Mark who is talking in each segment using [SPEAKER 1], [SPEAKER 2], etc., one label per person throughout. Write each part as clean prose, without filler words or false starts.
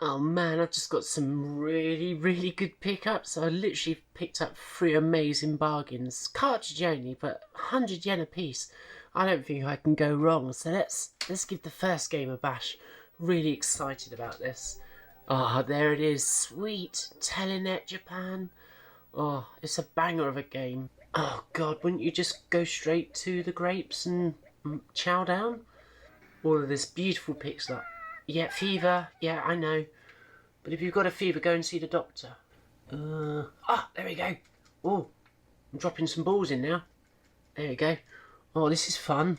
[SPEAKER 1] Oh man, I've just got some really good pickups. I literally picked up 3 amazing bargains. Cartridge only, but 100 yen a piece. I don't think I can go wrong. So let's give the first game a bash. Really excited about this. Oh, there it is. Sweet. Telenet Japan. Oh, it's a banger of a game. Oh god, wouldn't you just go straight to the grapes and chow down? All of this beautiful pixel art. Yeah, fever. Yeah, I know. But if you've got a fever, go and see the doctor. There we go. Oh, I'm dropping some balls in now. There we go. Oh, this is fun.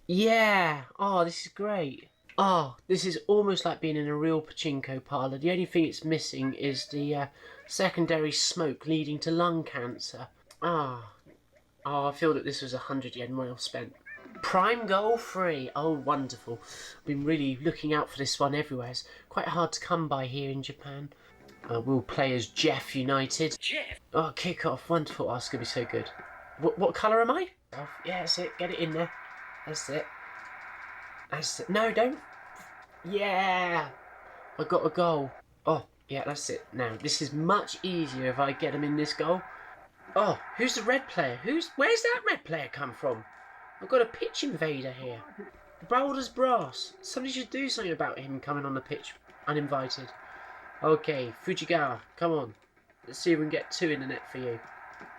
[SPEAKER 1] Yeah. Oh, this is great. Oh, this is almost like being in a real pachinko parlour. The only thing it's missing is the secondary smoke leading to lung cancer. Oh, I feel that this was 100 yen well spent. Prime goal free. Oh, wonderful. I've been really looking out for this one everywhere. It's quite hard to come by here in Japan. We'll play as Jeff United. Jeff? Oh, kick off. Wonderful. Oh, it's going to be so good. What colour am I? Oh, yeah, that's it. Get it in there. That's it. That's it. No, don't. Yeah. I got a goal. Oh, yeah, that's it. Now, this is much easier if I get them in this goal. Oh, who's the red player? Where's that red player come from? I've got a pitch invader here. Brawler's brass. Somebody should do something about him coming on the pitch uninvited. Okay, Fujigawa, come on. Let's see if we can get 2 in the net for you.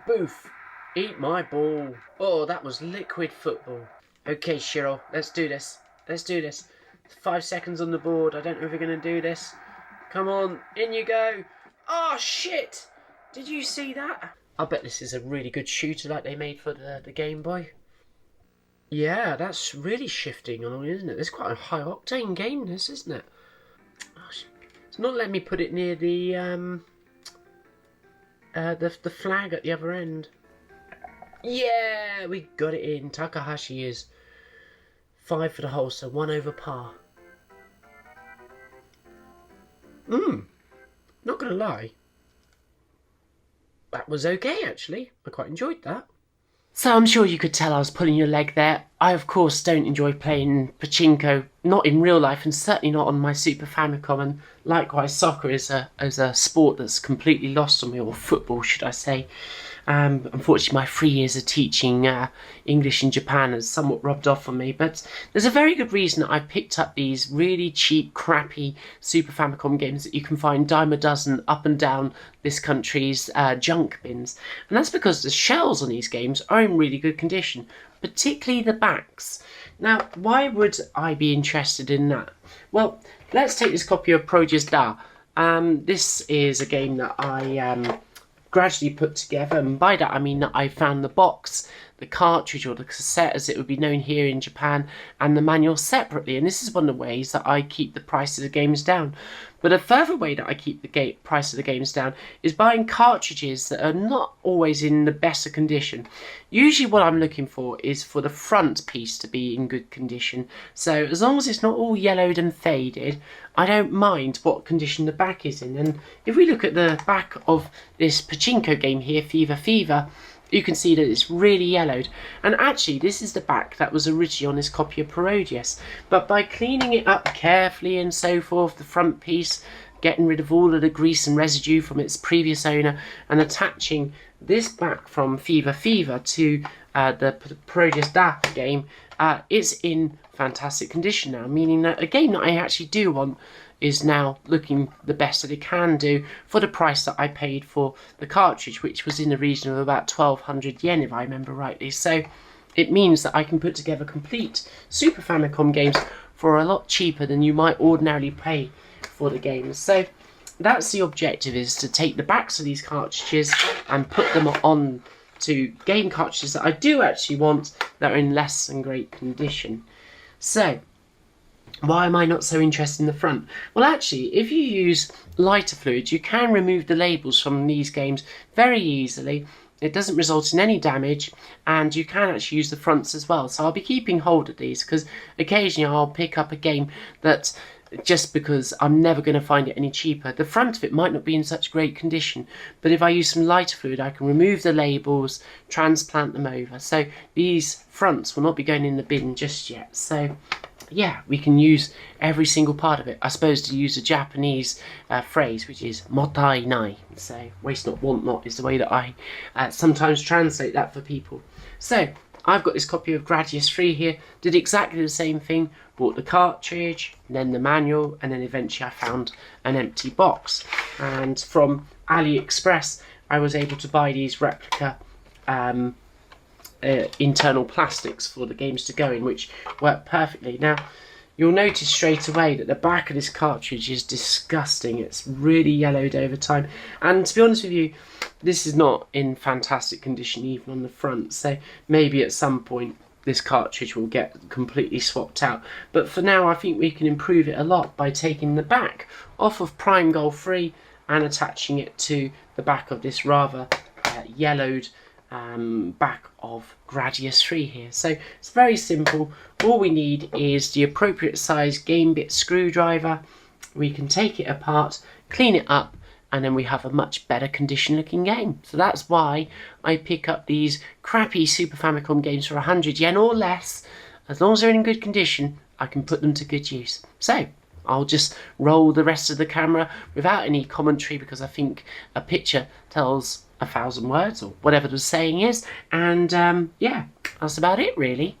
[SPEAKER 1] Boof. Eat my ball. Oh, that was liquid football. Okay, Shiro, let's do this. Let's do this. 5 seconds on the board. I don't know if we're going to do this. Come on, in you go. Oh, shit. Did you see that? I bet this is a really good shooter like they made for the Game Boy. Yeah, that's really shifting along, isn't it? It's quite a high octane game, this, isn't it? Oh, it's not letting me put it near the flag at the other end. Yeah, we got it in. Takahashi is 5 for the hole, so 1 over par. Not gonna lie, that was okay actually. I quite enjoyed that. So I'm sure you could tell I was pulling your leg there. I of course don't enjoy playing pachinko, not in real life and certainly not on my Super Famicom, and likewise soccer is a sport that's completely lost on me, or football should I say. Unfortunately my 3 years of teaching English in Japan has somewhat rubbed off on me, but there's a very good reason that I picked up these really cheap, crappy Super Famicom games that you can find dime a dozen up and down this country's junk bins. And that's because the shells on these games are in really good condition, particularly the backs. Now, why would I be interested in that? Well, let's take this copy of Procier Da. This is a game that I gradually put together, and by that I mean that I found the box, the cartridge, or the cassette as it would be known here in Japan, and the manual separately, and this is one of the ways that I keep the price of the games down. But a further way that I keep the price of the games down is buying cartridges that are not always in the best of condition. Usually what I'm looking for is for the front piece to be in good condition, so as long as it's not all yellowed and faded, I don't mind what condition the back is in. And if we look at the back of this pachinko game here, Fever, you can see that it's really yellowed, and actually this is the back that was originally on this copy of Procier, but by cleaning it up carefully and so forth, the front piece, getting rid of all of the grease and residue from its previous owner, and attaching this back from Fever to the Procier Da game, it's in fantastic condition now, meaning that a game that I actually do want is now looking the best that it can do for the price that I paid for the cartridge, which was in the region of about 1200 yen if I remember rightly. So it means that I can put together complete Super Famicom games for a lot cheaper than you might ordinarily pay for the games. So that's the objective, is to take the backs of these cartridges and put them on to game cartridges that I do actually want that are in less than great condition. So why am I not so interested in the front? Well, actually, if you use lighter fluids, you can remove the labels from these games very easily. It doesn't result in any damage, and you can actually use the fronts as well. So I'll be keeping hold of these, because occasionally I'll pick up a game that, just because I'm never going to find it any cheaper, the front of it might not be in such great condition, but if I use some lighter fluid I can remove the labels, transplant them over. So these fronts will not be going in the bin just yet. So yeah, we can use every single part of it. I suppose, to use a Japanese phrase, which is motai nai. So waste not, want not is the way that I sometimes translate that for people. So I've got this copy of Gradius 3 here, did exactly the same thing, bought the cartridge, then the manual, and then eventually I found an empty box. And from AliExpress, I was able to buy these replica internal plastics for the games to go in, which work perfectly. Now, you'll notice straight away that the back of this cartridge is disgusting. It's really yellowed over time, and to be honest with you, this is not in fantastic condition even on the front, so maybe at some point this cartridge will get completely swapped out. But for now, I think we can improve it a lot by taking the back off of Prime Golf 3 and attaching it to the back of this rather yellowed back of Gradius 3 here. So it's very simple. All we need is the appropriate size GameBit screwdriver. We can take it apart, clean it up, and then we have a much better condition looking game. So that's why I pick up these crappy Super Famicom games for 100 yen or less. As long as they're in good condition, I can put them to good use. So I'll just roll the rest of the camera without any commentary, because I think a picture tells 1,000 words, or whatever the saying is. And yeah, that's about it really.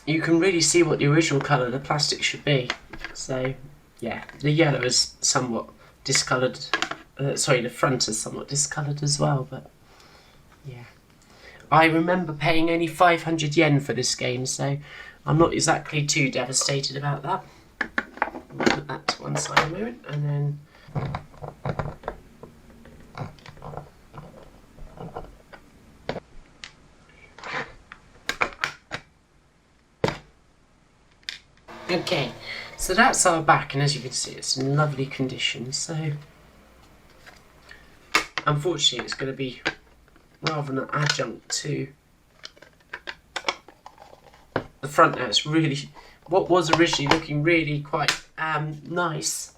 [SPEAKER 1] You can really see what the original colour of the plastic should be. So yeah, the yellow is somewhat discoloured. Sorry, the front is somewhat discoloured as well, but yeah. I remember paying only 500 yen for this game, so I'm not exactly too devastated about that. We'll put that to one side a moment, and then okay, so that's our back, and as you can see, it's in lovely condition. So unfortunately, it's going to be rather an adjunct to the front now. It's really, what was originally looking really quite nice.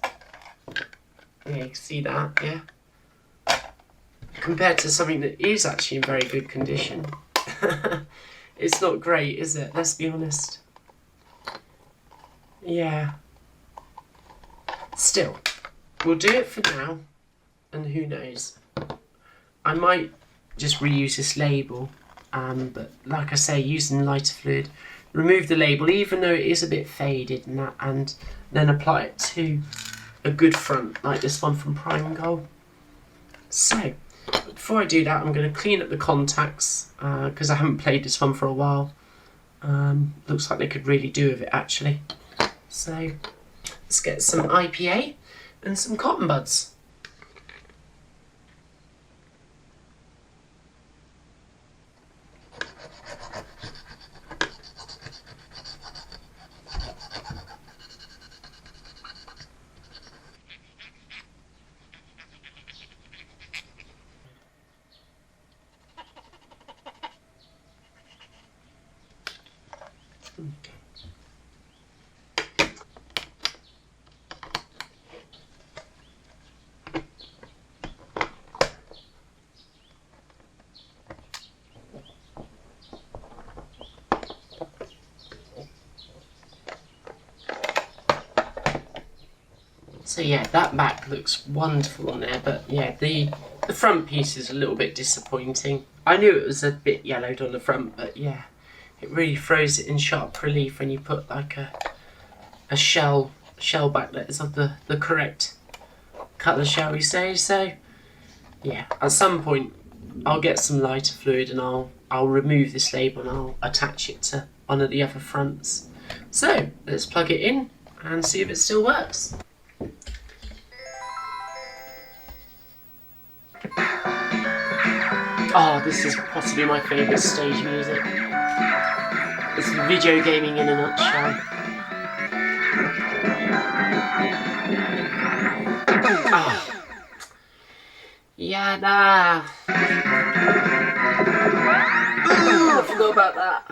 [SPEAKER 1] Yeah, you can see that, yeah. Compared to something that is actually in very good condition. It's not great, is it? Let's be honest. Yeah. Still, we'll do it for now, and who knows. I might just reuse this label, but like I say, using lighter fluid, remove the label, even though it is a bit faded and that, and then apply it to a good front, like this one from Prime Golf. So, before I do that, I'm going to clean up the contacts, because I haven't played this one for a while. Looks like they could really do with it, actually. So, let's get some IPA and some cotton buds. Okay. So yeah, that back looks wonderful on there, but yeah, the front piece is a little bit disappointing. I knew it was a bit yellowed on the front, but yeah, it really throws it in sharp relief when you put like a shell back that is of the correct colour, shall we say. So yeah, at some point I'll get some lighter fluid and I'll remove this label and I'll attach it to one of the other fronts. So let's plug it in and see if it still works. Oh, this is possibly my favourite stage music. It's video gaming in a nutshell. Oh. Yeah, nah. Ooh, I forgot about that.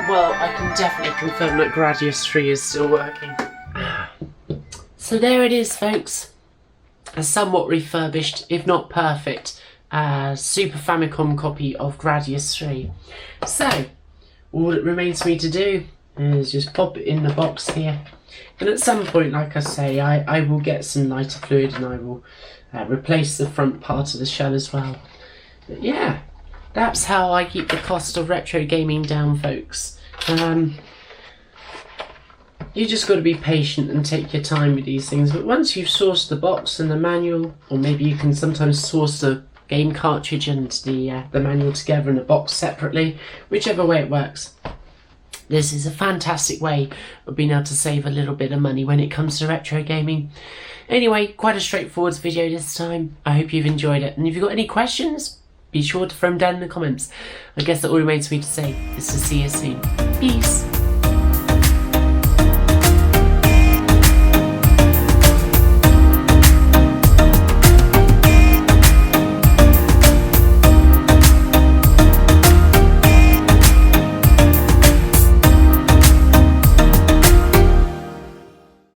[SPEAKER 1] Well, I can definitely confirm that Gradius 3 is still working. So there it is, folks. A somewhat refurbished, if not perfect, Super Famicom copy of Gradius 3. So, all that remains for me to do is just pop it in the box here. And at some point, like I say, I will get some lighter fluid and I will replace the front part of the shell as well. But yeah, that's how I keep the cost of retro gaming down, folks. You just got to be patient and take your time with these things. But once you've sourced the box and the manual, or maybe you can sometimes source the game cartridge and the manual together in a box separately, whichever way it works. This is a fantastic way of being able to save a little bit of money when it comes to retro gaming. Anyway, quite a straightforward video this time. I hope you've enjoyed it. And if you've got any questions, be sure to throw them down in the comments. I guess that all remains for me to say is to see you soon. Peace.